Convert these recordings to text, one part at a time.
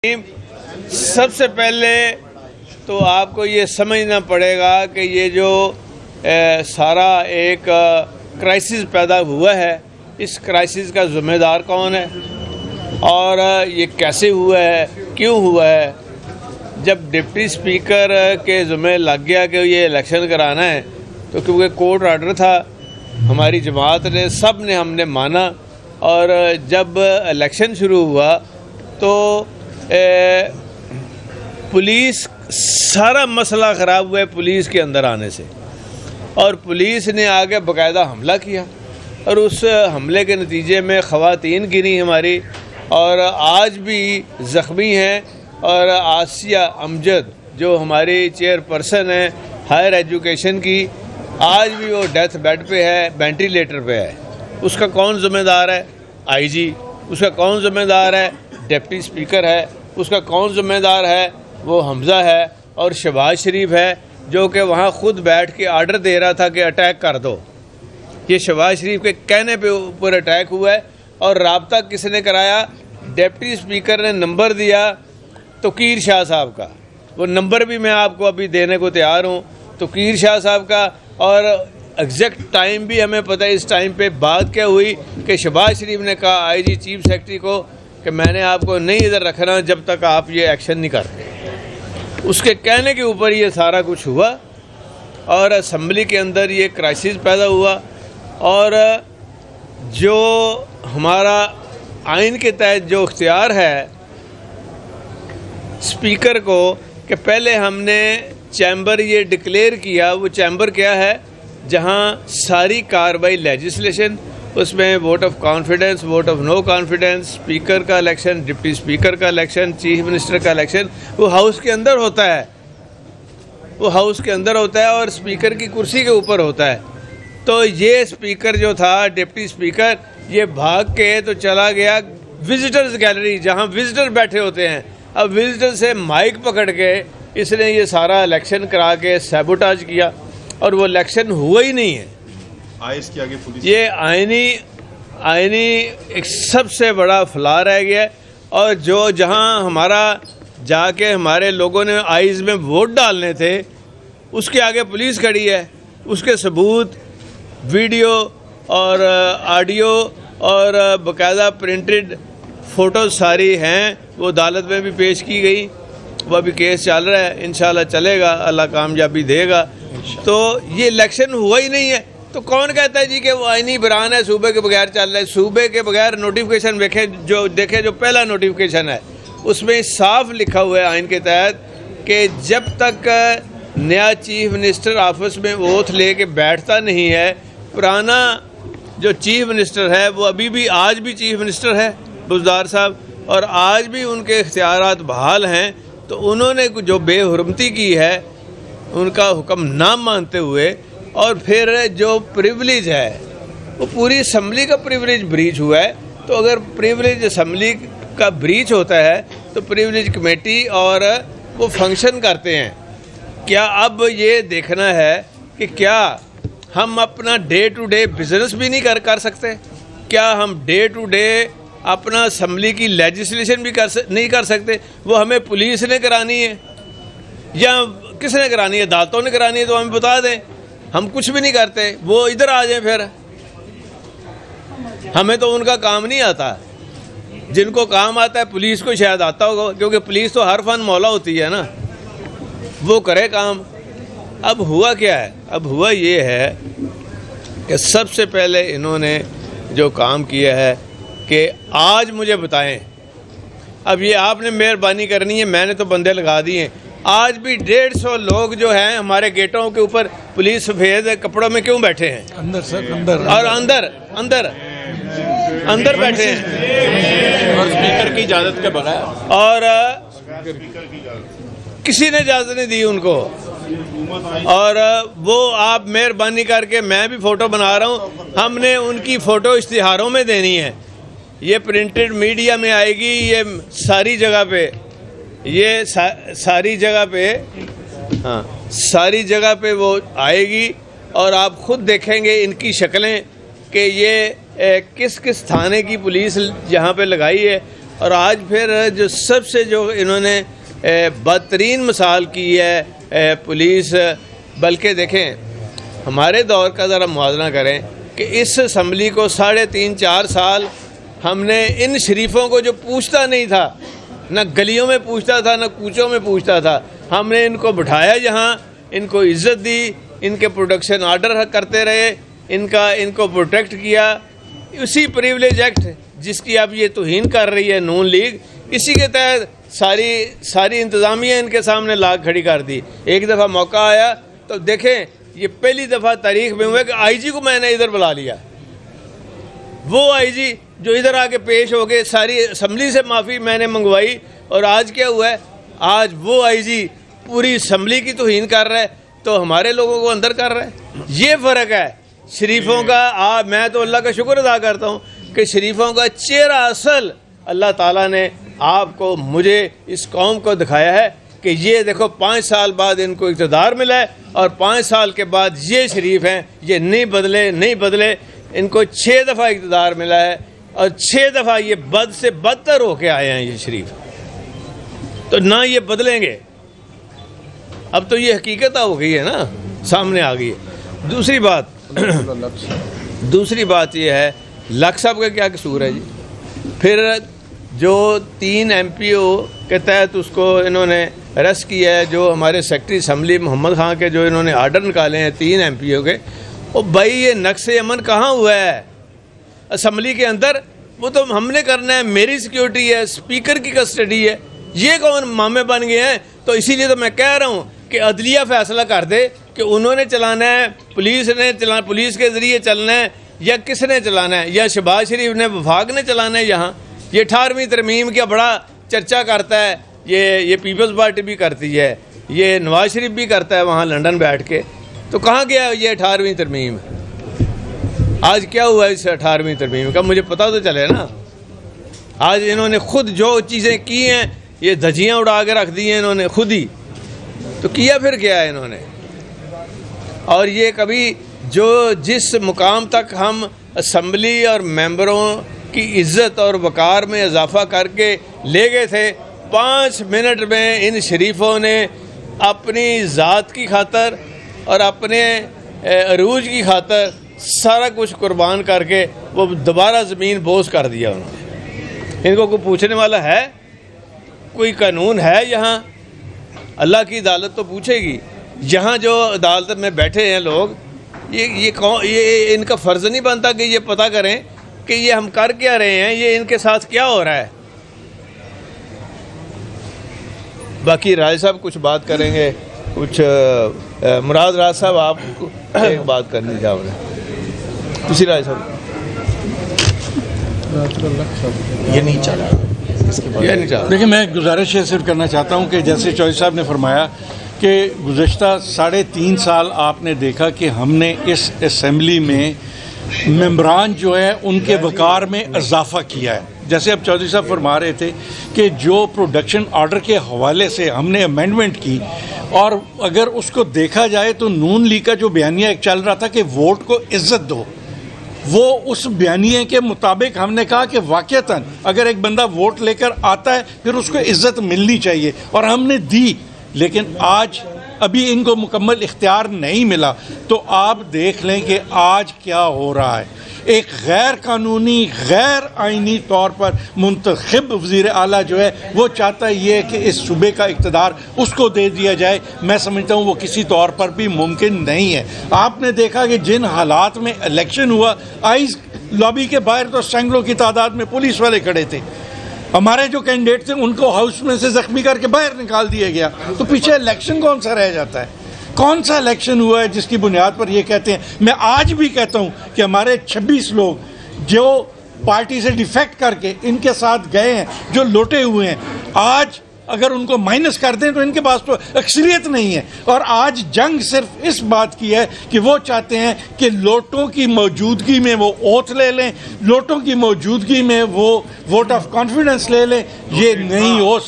सबसे पहले तो आपको ये समझना पड़ेगा कि ये जो सारा एक क्राइसिस पैदा हुआ है, इस क्राइसिस का ज़िम्मेदार कौन है और ये कैसे हुआ है, क्यों हुआ है। जब डिप्टी स्पीकर के ज़िम्मे लग गया कि ये इलेक्शन कराना है, तो क्योंकि कोर्ट ऑर्डर था, हमारी जमात ने सब ने हमने माना। और जब इलेक्शन शुरू हुआ तो पुलिस सारा मसला ख़राब हुआ है पुलिस के अंदर आने से, और पुलिस ने आगे बाकायदा हमला किया और उस हमले के नतीजे में ख़वातीन गिरी हमारी, और आज भी ज़ख्मी हैं। और आसिया अमजद जो हमारी चेयरपर्सन है हायर एजुकेशन की, आज भी वो डेथ बेड पे है, वेंटिलेटर पे है। उसका कौन ज़िम्मेदार है? आईजी। उसका कौन ज़िम्मेदार है? डिप्टी स्पीकर है। उसका कौन ज़िम्मेदार है? वो हमज़ा है और शहबाज शरीफ है, जो कि वहाँ ख़ुद बैठ के आर्डर दे रहा था कि अटैक कर दो। ये शहबाज शरीफ के कहने पे ऊपर अटैक हुआ है। और राब्ता किसने कराया? डिप्टी स्पीकर ने नंबर दिया तोकीर शाह साहब का, वो नंबर भी मैं आपको अभी देने को तैयार हूँ, तोकीर शाह साहब का। और एग्जैक्ट टाइम भी हमें पता है। इस टाइम पे बात क्या हुई कि शहबाज शरीफ ने कहा आईजी चीफ सेक्रेटरी को कि मैंने आपको नहीं इधर रखना जब तक आप ये एक्शन नहीं करते। उसके कहने के ऊपर ये सारा कुछ हुआ और असम्बली के अंदर ये क्राइसिस पैदा हुआ। और जो हमारा आइन के तहत जो इख्तियार है स्पीकर को कि पहले हमने चैम्बर ये डिक्लेयर किया, वो चैम्बर क्या है? जहां सारी कार्रवाई लेजिस्लेशन, उसमें vote of confidence, vote of no confidence, speaker का इलेक्शन, डिप्टी स्पीकर का इलेक्शन, चीफ मिनिस्टर का इलेक्शन, वो हाउस के अंदर होता है। वो हाउस के अंदर होता है और स्पीकर की कुर्सी के ऊपर होता है। तो ये स्पीकर जो था, डिप्टी स्पीकर, ये भाग के तो चला गया विजिटर्स गैलरी जहाँ विजिटर बैठे होते हैं। अब विजिटर से माइक पकड़ के इसने ये सारा इलेक्शन करा के सैबोटाज किया और वो इलेक्शन हुआ ही नहीं है। इसके आगे पुलिस ये आईनी एक सबसे बड़ा फला रह गया है। और जो जहां हमारा जाके हमारे लोगों ने आइज़ में वोट डालने थे, उसके आगे पुलिस खड़ी है। उसके सबूत वीडियो और ऑडियो और बाकायदा प्रिंटेड फ़ोटो सारी हैं, वो अदालत में भी पेश की गई। वह भी केस चल रहा है, इंशाल्लाह चलेगा, अल्लाह कामयाबी देगा। तो ये इलेक्शन हुआ ही नहीं है। तो कौन कहता है जी कि वो आईनी बयान है, सूबे के बगैर चल रहा है? सूबे के बगैर नोटिफिकेशन देखे जो पहला नोटिफिकेशन है, उसमें साफ लिखा हुआ है आइन के तहत कि जब तक नया चीफ मिनिस्टर ऑफिस में ओथ ले के बैठता नहीं है, पुराना जो चीफ मिनिस्टर है वो अभी भी आज भी चीफ मिनिस्टर है बुज़दार साहब, और आज भी उनके इख्तियारात बहाल हैं। तो उन्होंने जो बेहुरमती की है, उनका हुक्म ना मानते हुए, और फिर जो प्रिविलेज है वो पूरी असम्बली का प्रिविलेज ब्रीच हुआ है। तो अगर प्रिविलेज असम्बली का ब्रीच होता है तो प्रिविलेज कमेटी और वो फंक्शन करते हैं। क्या अब ये देखना है कि क्या हम अपना डे टू डे बिजनेस भी नहीं कर सकते? क्या हम डे टू डे अपना असम्बली की लेजिस्लेशन भी नहीं कर सकते? वो हमें पुलिस ने करानी है या किसने करानी है? अदालतों ने करानी है। तो हमें बता दें, हम कुछ भी नहीं करते, वो इधर आ जाए। फिर हमें तो उनका काम नहीं आता। जिनको काम आता है पुलिस को शायद आता होगा, क्योंकि पुलिस तो हर फन मौला होती है ना, वो करे काम। अब हुआ क्या है? अब हुआ ये है कि सबसे पहले इन्होंने जो काम किया है कि आज मुझे बताएं, अब ये आपने मेहरबानी करनी है, मैंने तो बंदे लगा दिए। आज भी 150 लोग जो हैं हमारे गेटों के ऊपर पुलिस सफ़ेद कपड़ों में क्यों बैठे हैं? अंदर सर, अंदर और अंदर बैठे हैं और स्पीकर की इजाज़त के बगैर, और किसी ने इजाज़त नहीं दी उनको। और वो आप मेहरबानी करके, मैं भी फ़ोटो बना रहा हूँ, हमने उनकी फ़ोटो इश्तिहारों में देनी है। ये प्रिंटेड मीडिया में आएगी, ये सारी जगह पे, ये सारी जगह पे, हाँ सारी जगह पे वो आएगी। और आप ख़ुद देखेंगे इनकी शक्लें कि ये किस किस थाने की पुलिस यहाँ पे लगाई है। और आज फिर जो सबसे जो इन्होंने बदतरीन मिसाल की है पुलिस, बल्कि देखें हमारे दौर का ज़रा मुआवजा करें कि इस असम्बली को 3.5-4 साल हमने इन शरीफों को जो पूछता नहीं था, न गलियों में पूछता था न कूचों में पूछता था, हमने इनको बिठाया यहाँ, इनको इज़्ज़त दी, इनके प्रोटेक्शन ऑर्डर करते रहे, इनको प्रोटेक्ट किया। उसी प्रिविलेज एक्ट जिसकी अब ये तौहीन कर रही है नून लीग, इसी के तहत सारी इंतज़ामिया इनके सामने लाग खड़ी कर दी। एक दफ़ा मौका आया तो देखें, ये पहली दफ़ा तारीख में हुआ कि आईजी को मैंने इधर बुला लिया। वो आईजी जो इधर आके पेश हो गए, सारी असम्बली से माफ़ी मैंने मंगवाई, और आज क्या हुआ है, आज वो आईजी पूरी असम्बली की तौहीन कर रहा है तो हमारे लोगों को अंदर कर रहा है। ये फ़र्क है शरीफों का। मैं तो अल्लाह का शुक्र अदा करता हूँ कि शरीफों का चेहरा असल अल्लाह ताला ने आपको, मुझे, इस कौम को दिखाया है कि ये देखो 5 साल बाद इनको इक़्तिदार मिला है, और 5 साल के बाद ये शरीफ हैं, ये नहीं बदले। इनको 6 दफ़ा इक़्तिदार मिला है और 6 दफ़ा ये बद से बदतर होके आए हैं ये शरीफ, तो ना ये बदलेंगे। अब तो ये हकीकत हो गई है ना, सामने आ गई है। दूसरी बात ये है, लख साहब का क्या कसूर है जी? फिर जो 3 MPO के तहत उसको इन्होंने अरेस्ट किया है, जो हमारे सेक्रेटरी असम्बली मोहम्मद खां के जो इन्होंने आर्डर निकाले हैं 3 MPO के, ओ भाई ये नक्शे अमन कहाँ हुआ है असम्बली के अंदर? वो तो हमने करना है, मेरी सिक्योरिटी है, स्पीकर की कस्टडी है, ये कौन मामे बन गए हैं? तो इसीलिए तो मैं कह रहा हूँ कि अदलिया फैसला कर दे कि उन्होंने चलाना है, पुलिस के ज़रिए चलना है, या किसने चलाना है, या शहबाज शरीफ ने, वफाक ने चलाना है। यहाँ ये 18वीं तरमीम का बड़ा चर्चा करता है, ये पीपल्स पार्टी भी करती है, ये नवाज शरीफ भी करता है वहाँ लंदन बैठ के। तो कहाँ गया ये 18वीं तरमीम? आज क्या हुआ इस 18वीं तरमीम का, मुझे पता तो चले ना। आज इन्होंने खुद जो चीज़ें की हैं, ये धज्जियाँ उड़ा के रख दी हैं इन्होंने खुद ही, तो किया फिर क्या है इन्होंने? और ये कभी जिस मुकाम तक हम असम्बली और मेंबरों की इज़्ज़त और वक़ार में इजाफ़ा करके ले गए थे, 5 मिनट में इन शरीफों ने अपनी ज़ात की खातर और अपने अरूज की खातर सारा कुछ कुर्बान करके वो दोबारा ज़मीन बोझ कर दिया उन्होंने। इनको कोई पूछने वाला है? कोई कानून है यहाँ? अल्लाह की अदालत तो पूछेगी। यहाँ जो अदालत में बैठे हैं लोग, ये इनका फ़र्ज़ नहीं बनता कि ये पता करें कि ये हम कर क्या रहे हैं, ये इनके साथ क्या हो रहा है। बाकी राज साहब कुछ बात करेंगे, कुछ मुराद राज साहब आप एक बात करनी चाह रहे हैं। किसी राज साहब ये नहीं चला, देखिए मैं गुजारिश ये सिर्फ करना चाहता हूँ कि जैसे चौधरी साहब ने फरमाया कि गुज़श्ता 3.5 साल आपने देखा कि हमने इस असम्बली में मेंबरान जो है उनके वक़ार में इजाफ़ा किया है। जैसे अब चौधरी साहब फरमा रहे थे कि जो प्रोडक्शन ऑर्डर के हवाले से हमने अमेंडमेंट की, और अगर उसको देखा जाए तो नून लीग का जो बयानिया एक चल रहा था कि वोट को इज़्ज़त दो, वो उस बयानिए के मुताबिक हमने कहा कि वाक़तन अगर एक बंदा वोट लेकर आता है फिर उसको इज़्ज़त मिलनी चाहिए, और हमने दी। लेकिन आज अभी इनको मुकम्मल इख्तियार नहीं मिला, तो आप देख लें कि आज क्या हो रहा है। एक गैर कानूनी, गैर आइनी तौर पर मुंतखब वज़ीर आला जो है वो चाहता ये है कि इस सूबे का इक़्तिदार उसको दे दिया जाए। मैं समझता हूँ वो किसी तौर पर भी मुमकिन नहीं है। आपने देखा कि जिन हालात में इलेक्शन हुआ, आइस लॉबी के बाहर तो सैकड़ों की तादाद में पुलिस वाले खड़े थे। हमारे जो कैंडिडेट थे उनको हाउस में से ज़ख्मी करके बाहर निकाल दिया गया। तो पीछे इलेक्शन कौन सा रह जाता है? कौन सा इलेक्शन हुआ है जिसकी बुनियाद पर ये कहते हैं? मैं आज भी कहता हूँ कि हमारे 26 लोग जो पार्टी से डिफेक्ट करके इनके साथ गए हैं, जो लौटे हुए हैं, आज अगर उनको माइनस कर दें तो इनके पास तो अक्सरियत नहीं है। और आज जंग सिर्फ इस बात की है कि वो चाहते हैं कि लोटों की मौजूदगी में वो ओथ ले लें, लोटों की मौजूदगी में वो वोट ऑफ कॉन्फिडेंस ले लें। ये नहीं हो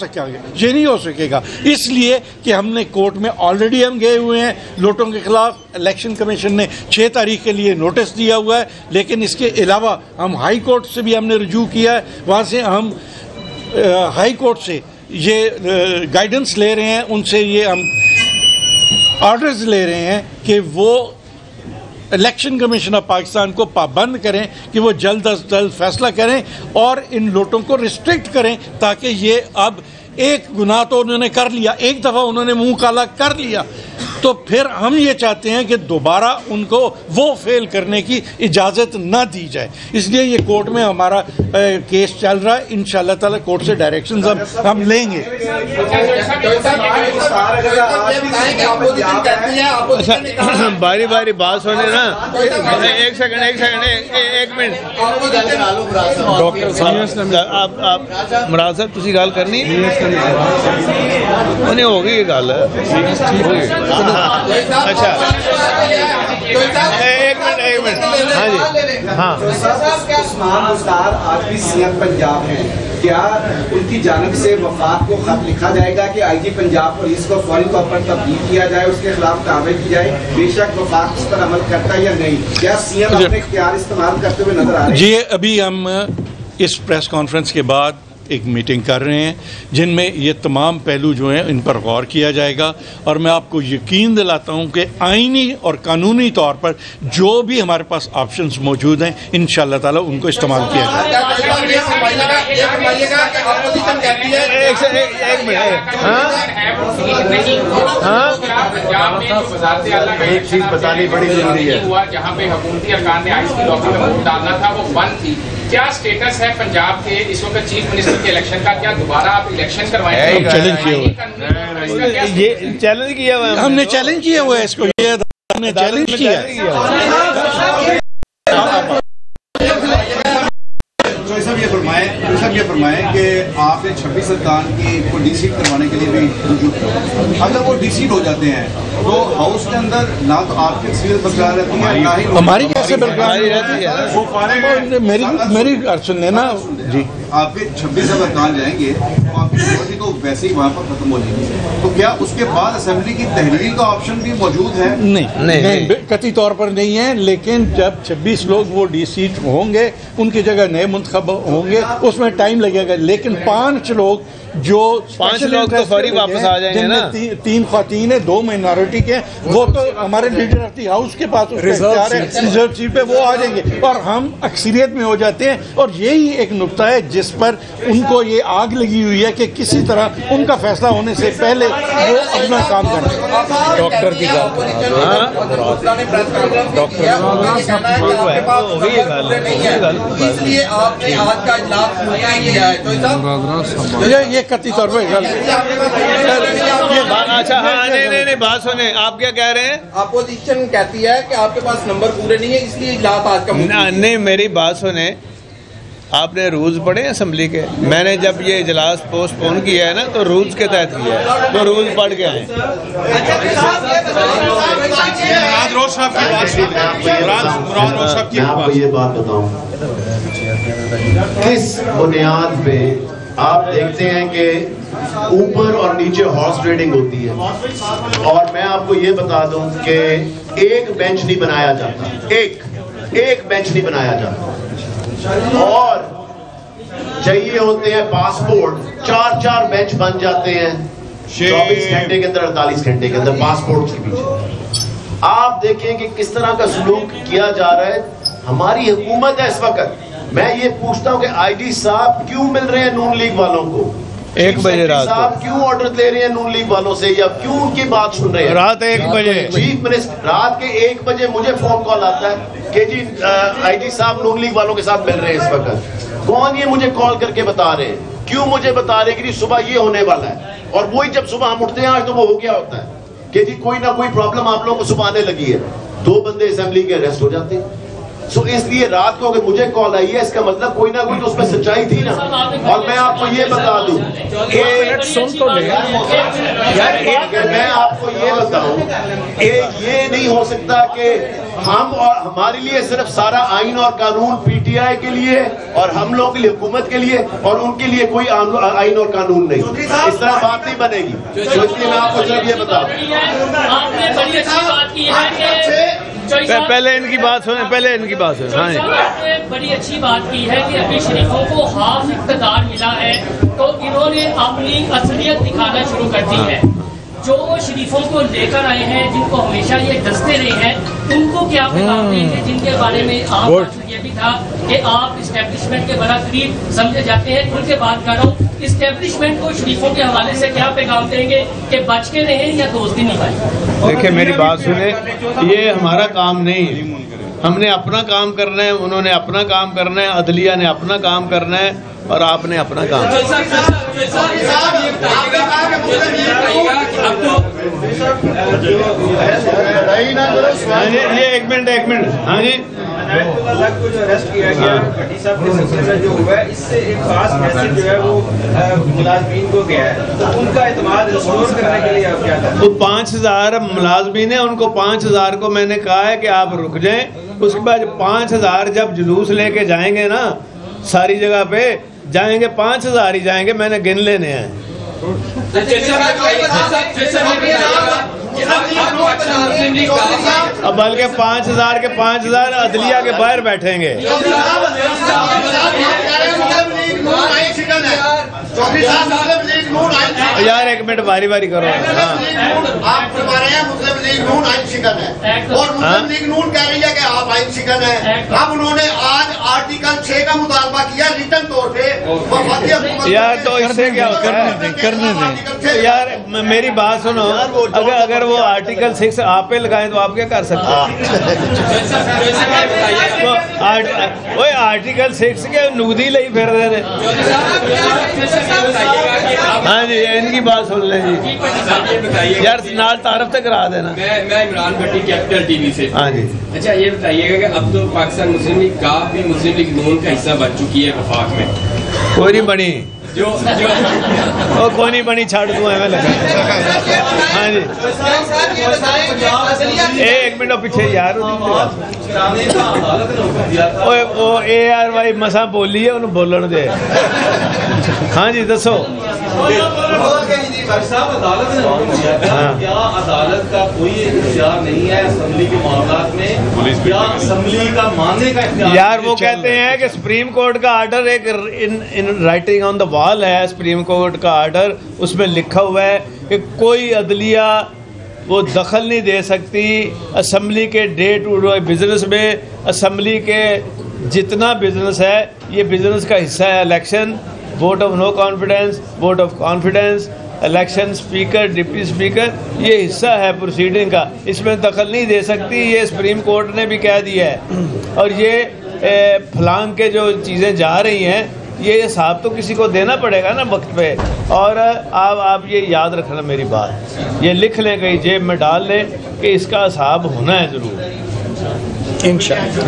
सकेगा, इसलिए कि हमने कोर्ट में ऑलरेडी हम गए हुए हैं लोटों के खिलाफ। इलेक्शन कमीशन ने 6 तारीख के लिए नोटिस दिया हुआ है, लेकिन इसके अलावा हम हाई कोर्ट से भी हमने रुजू किया है, वहाँ से हम हाई कोर्ट से ये गाइडेंस ले रहे हैं, उनसे ये हम ऑर्डर्स ले रहे हैं कि वो इलेक्शन कमीशन ऑफ पाकिस्तान को पाबंद करें कि वो जल्द अज जल्द फैसला करें और इन लोटों को रिस्ट्रिक्ट करें, ताकि ये अब एक गुनाह तो उन्होंने कर लिया, एक दफ़ा उन्होंने मुंह काला कर लिया, तो फिर हम ये चाहते हैं कि दोबारा उनको वो फेल करने की इजाज़त ना दी जाए। इसलिए ये कोर्ट में हमारा केस चल रहा है। इंशाअल्लाह ताला कोर्ट से डायरेक्शंस हम लेंगे। अच्छा, बारी बारी बात सुने ना, एक सेकंड एक मिनट। डॉक्टर आप मुराद साहब तुसी गल करनी नहीं होगी, ये गल अच्छा एक मिनट हाँ जी हाँ। उस्मान मुख्तार आज भी सीएम पंजाब हैं, क्या उनकी जानिब से वफाक को खत लिखा जाएगा कि आईजी पंजाब पुलिस को फौरी तौर पर तब्दील किया जाए, उसके खिलाफ कार्रवाई की जाए, बेशक वफाक उस पर अमल करता है या नहीं? क्या सीएम अपने इख्तियार इस्तेमाल करते हुए नजर आ रहे हैं? जी, अभी हम इस प्रेस कॉन्फ्रेंस के बाद एक मीटिंग कर रहे हैं जिनमें ये तमाम पहलू जो हैं इन पर गौर किया जाएगा, और मैं आपको यकीन दिलाता हूं कि आईनी और कानूनी तौर पर जो भी हमारे पास ऑप्शंस मौजूद हैं इंशाअल्लाह ताला उनको इस्तेमाल किया जाएगा। एक चीज बतानी बड़ी जरूरी है, जहाँ पे हुकूमती अरकान ने आईजी लॉबी में वोट डालना था वो बंद थी। क्या स्टेटस है पंजाब के इस वक्त चीफ मिनिस्टर के इलेक्शन का? क्या दोबारा आप इलेक्शन करवाएंगे? चैलेंज किया हुआ है, ये चैलेंज किया हुआ है, हमने चैलेंज किया हुआ है इसको, ये हमने चैलेंज किया है। ये फरमाएं कि आपने 26 सरकार की को डीसीट करवाने के लिए भी रुजू किया। अगर वो डीसीट हो जाते हैं तो हाउस के अंदर ना तो आपकी अक्सरियत बरकरार रहती है, ना ही हमारी कैसे बरकरार रहती है? मेरी सुनने ना जी, आपके 26 अरकान जाएंगे तो आपकी सिक्योरिटी तो वैसे ही वहाँ पर खत्म हो जाएगी, तो क्या उसके बाद असेंबली की तहरीर का ऑप्शन भी मौजूद है? नहीं, कतई तौर पर नहीं है, लेकिन जब 26 लोग वो डीसीट होंगे, उनकी जगह नए मुंतखब होंगे, उसमें टाइम लगेगा, लेकिन 5 लोग जो 5 लोग तो फौरी वापस आ जाएंगे ना। 3 ख्वातीन है, 2 माइनॉरिटी के, वो तो हमारे लीडर ऑफ द हाउस के पास रिजर्व सीट पे वो आ जाएंगे और हम अक्सरियत में हो जाते हैं। और यही एक नुक्ता है जिस पर उनको ये आग लगी हुई है कि किसी तरह उनका फैसला होने से पहले वो अपना काम करें। डॉक्टर की ये कतई तौर पर अच्छा हाँ नहीं बात सुने, आप क्या कह रहे हैं? अपोजिशन कहती है कि आपके पास नंबर पूरे नहीं है, इसलिए इजलास आज का नहीं, मेरी बात सुने, आपने रूल्स पढ़े असेंबली के? मैंने जब ये इजलास पोस्टपोन किया है ना तो रूल्स के तहत किया है, तो रूल्स पढ़ के आए। मैं आपको ये बात बताऊं, किस बुनियाद पे आप देखते हैं कि ऊपर और नीचे हॉर्स ट्रेडिंग होती है? और मैं आपको ये बता दूं कि एक बेंच नहीं बनाया जाता, एक बेंच नहीं बनाया जाता, और चाहिए होते हैं पासपोर्ट, 4 बेंच बन जाते हैं 24 घंटे के अंदर, 48 घंटे के अंदर पासपोर्ट के पीछे। आप देखें कि किस तरह का सलूक किया जा रहा है। हमारी हुकूमत है इस वक्त, मैं ये पूछता हूँ कि आईजी साहब क्यों मिल रहे हैं नून लीग वालों को? 1 बजे रात साहब क्यों ऑर्डर ले रहे हैं नून लीग वालों से, या क्यों उनकी बात सुन रहे हैं? रात 1 बजे चीफ मिनिस्टर रात के 1 बजे मुझे फोन कॉल आता है कि जी आईजी साहब नून लीग वालों के साथ मिल रहे हैं इस वक्त। कौन ये मुझे कॉल करके बता रहे हैं? क्यों मुझे बता रहे हैं कि सुबह ये होने वाला है? और वही जब सुबह हम उठते हैं आज तो वो हो गया होता है कि जी कोई ना कोई प्रॉब्लम आप लोगों को सुबह आने लगी है, 2 बंदे असेंबली के अरेस्ट हो जाते हैं। सो इसलिए रात को अगर मुझे कॉल आई है, इसका मतलब कोई ना कोई तो उसमें सच्चाई थी ना। और मैं आपको ये बता दूं, मैं आपको ये बताऊं कि ये नहीं हो सकता कि हम और हमारे लिए सिर्फ सारा आइन और कानून पीटीआई के लिए और हम लोग के लिए हुकूमत के लिए, और उनके लिए कोई आइन और कानून नहीं। इस तरह बात नहीं बनेगी। तो इसलिए मैं आपको सिर्फ ये बता दूं, पहले इनकी बात सुने, पहले इनकी बात सुने। हाँ जी, आपने बड़ी अच्छी बात की है कि अभी शरीफों को हाफ इक़्तिदार मिला है तो इन्होंने अपनी असलियत दिखाना शुरू कर दी है। जो शरीफों को लेकर आए हैं, जिनको हमेशा ये डसते रहे हैं, उनको क्या पैगाम देंगे, जिनके बारे में आप ये भी था कि आप इस्टेब्लिशमेंट के बड़ा करीब समझे जाते हैं, उनके बात कर रहा हूँ, इस्टेब्लिशमेंट को शरीफों के हवाले से क्या पैगाम देंगे कि बच के रहें या दोस्ती निभाएं? देखिए मेरी बात सुने, ये हमारा काम नहीं है, हमने अपना काम करना है, उन्होंने अपना काम करना है, अदलिया ने अपना काम करना है और आपने अपना काम। ये एक मिनट। हाँ जी, को जो अरेस्ट किया गया भट्टी साहब के सिलसिले में जो हुआ है, इससे एक खास मैसेज जो है वो मुलाजमीन को गया है, तो उनका एतमाद रिस्टोर करने के लिए आप क्या करें? वो 5000 मुलाजमीन है, उनको 5000 को मैंने कहा है कि आप रुक जाएं, उसके बाद 5000 जब जुलूस लेके जाएंगे ना, सारी जगह पे जाएंगे, 5000 ही जाएंगे, मैंने गिन लेने हैं। अब बल्कि 5000 के 5000 अदलिया के बाहर बैठेंगे। यार एक मिनट, बारी बारी करो। आप फरमा रहे हैं मुस्लिम लीग नून आइन शिकन है और मुस्लिम लीग नून कह रही है कि आप आइन शिकन है। अब उन्होंने आज आर्टिकल 6 का मुतालबा किया रिटर्न तौर पे। यार तो इससे क्या होता है, करने दें यार, मेरी बात सुनो, अगर वो आर्टिकल 6 आप पे लगाएं तो आप क्या कर सकते हैं? वो आर्टिकल 6 के नूदी ले फिर रहे थे। हाँ जी, इनकी बात सुन लें जी यार, नाल तारफ तक करा देना। मैं इमरान भट्टी कैपिटल टीवी से। हाँ जी, अच्छा ये बताइएगा कि अब तो पाकिस्तान मुस्लिम लीग का भी मुस्लिम लीग नून का हिस्सा बन चुकी है वफाक में, कोई नहीं बनी, जो कोई नहीं बनी, छाड़ दूँ हमें लगा। हाँ जी, एक मिनट पीछे यार, वो ARY मसा बोली है, उन्हें बोलन दे। हाँ जी दसो। क्या अदालत का कोई इख्तियार नहीं है असेंबली के मामलात में, या असेंबली का मानने का इख्तियार? यार वो कहते हैं कि सुप्रीम कोर्ट का आर्डर एक in writing on the wall है, सुप्रीम कोर्ट का आर्डर, उसमें लिखा हुआ है कि कोई अदलिया वो दखल नहीं दे सकती असम्बली के डे टू डे बिजनेस में। असम्बली के जितना बिजनेस है, ये बिजनेस का हिस्सा है। Election, vote of no confidence, vote of confidence, election speaker, deputy speaker, ये हिस्सा है प्रोसीडिंग का, इसमें दखल नहीं दे सकती, ये सुप्रीम कोर्ट ने भी कह दिया है। और ये फलांग के जो चीज़ें जा रही हैं, ये हिसाब तो किसी को देना पड़ेगा ना वक्त पे। और आप ये याद रखना मेरी बात, ये लिख लें, कहीं जेब में डाल लें कि इसका हिसाब होना है ज़रूर, इंशाअल्लाह।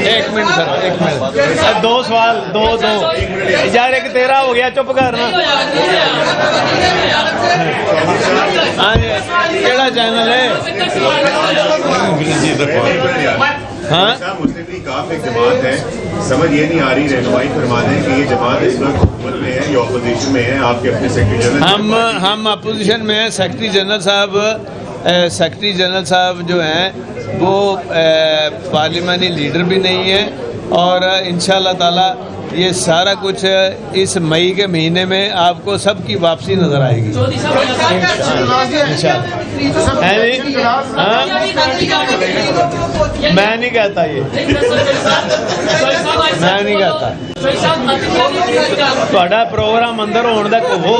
एक मिनट सर, एक मिनट, 2 सवाल, दो यार, एक तेरा हो गया, चुप करना। हाँ जी, केड़ा चैनल है? हाँ, मुस्लिम लीग काफ एक जमात है, समझ ये नहीं आ रही, रहनुमाई फरमा दें कि ये जमात इस वक्त हुकूमत में है या अपोजिशन में है। आपके अपने सेक्रेटरी जनरल, हम अपोजिशन में हैं। सेक्रेटरी जनरल साहब जो हैं वो पार्लिमानी लीडर भी नहीं है, और इंशाअल्लाह ताला ये सारा कुछ इस मई के महीने में आपको सबकी वापसी नजर आएगी इंशाअल्लाह। मैं नहीं कहता, ये मैं नहीं कहता। ਤੁਹਾਡਾ प्रोग्राम अंदर होने का कहो।